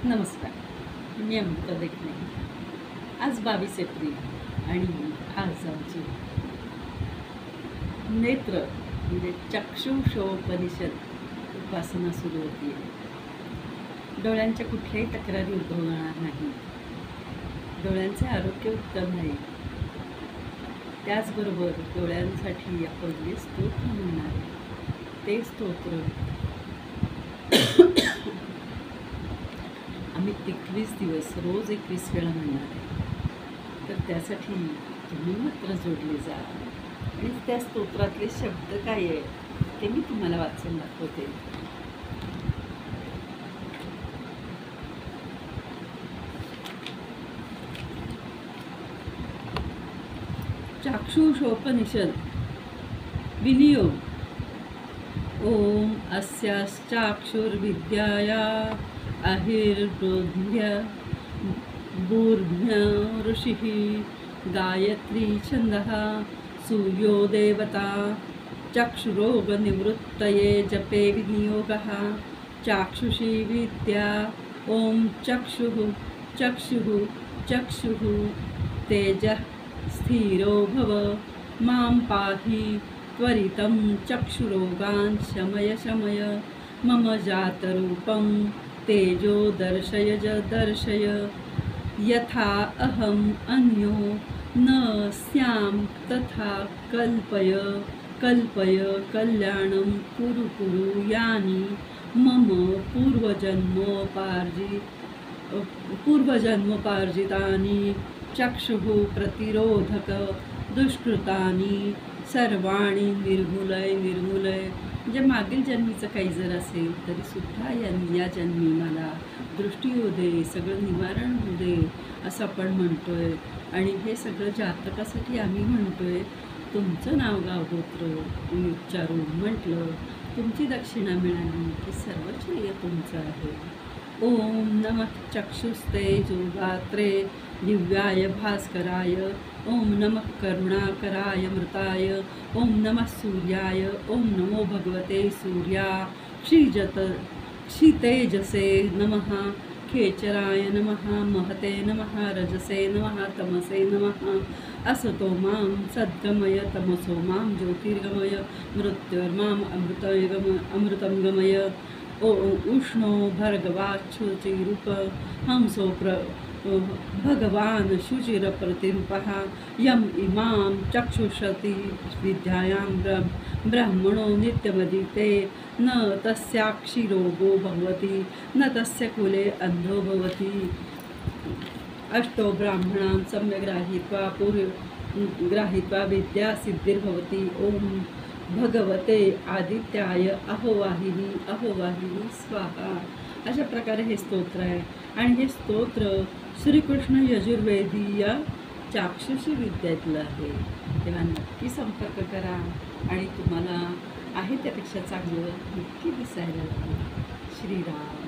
नमस्कार, मी अमृता देखणे. आज 22 एप्रिल आणि आज आमची नेत्र म्हणजे चक्षुषोपनिषद उपासना सुरू होती आहे. डोळ्यांच्या कुठल्याही तक्रारी उद्भवणार नाही. डोळ्यांचे आरोग्य उत्तम आहे. त्याचबरोबर डोळ्यांसाठी आपण जे स्तोत्र म्हणणार आहे ते स्तोत्र आम्ही 21 दिवस रोज 21 वेळा म्हणणार आहे. तर त्यासाठी तुम्ही मात्र जोडले जा आणि त्या स्तोत्रातले शब्द काय आहे ते मी तुम्हाला वाचून दाखवते. चाक्षुषोपनिषद विनियोग. ओम अस्याश्चाक्षुर्विद्याया अहिर्बोध्य बूर्भ्य ऋषिः गायत्री छन्दः सूर्यो देवता चक्षुरोगनिवृत्तये जपे विनियोगः चाक्षुषी विद्या. ओम चक्षुः चक्षुः चक्षुः तेजः स्थिरो भव मां पाहि त्वरितं चक्षुरोगान् शमय शमय मम जातरूपं तेजो दर्शय दर्शय यथा अहम् अन्यो न स्यां तथा कल्पय कल्पय कल्याणं कुरु कुरु यानि मम पूर्वजन्मोपार्जितानि चक्षुः प्रतिरोधक दुष्कृतानि सर्वाणि निर्मूलय. म्हणजे मागील जन्मीचं काही जर असेल तरी सुद्धा या जन्मी मला दृष्टी होऊ दे, सगळं निवारण होऊ दे असं आपण म्हणतोय. आणि हे सगळं जातकासाठी आम्ही म्हणतोय. तुमचं नाव गाव गोत्र तुम्ही उच्चारून म्हटलं, तुमची दक्षिणा मिळाली की सर्व श्रेय तुमचं आहे. ओम नमः चक्षुस्ते जोगात्रे दिव्याय भास्कराय. ओम नमः करुणाकराय मृताय. ओम नमः सूर्याय. ओम नमो भगवते सूर्या. क्षितेजसे नमः. खेचराय नमः. महते नमः. रजसे नमः. तमसे नमः. असतो मां सद्गमय तमसो मां ज्योतिर्गमय. मृत्युर्मां अमृतं गमय. उष्णो भर्गवाच्छुचिरूप हंसो भगवान् शुचिरप्रतिरूपः. यम इमां चक्षुषति विद्यायां ब्रह्मणो नित्यमदीते. न तस्याक्षिरोगो भवति न तस्य कुले अन्धो भवति. अष्टो ब्राह्मणां सम्यक् ग्राहीत्वा विद्या सिद्धिर्भवति. ओम भगवते आदित्याय अहोवाहिनी स्वाहा. अशा प्रकारे हे स्तोत्र आहे. आणि हे स्तोत्र श्रीकृष्ण यजुर्वेदीय चाक्षुषी विद्यातलं आहे. तेव्हा नक्की संपर्क करा आणि तुम्हाला आहे त्यापेक्षा चांगलं नक्की दिसायला लागेल. श्रीराम.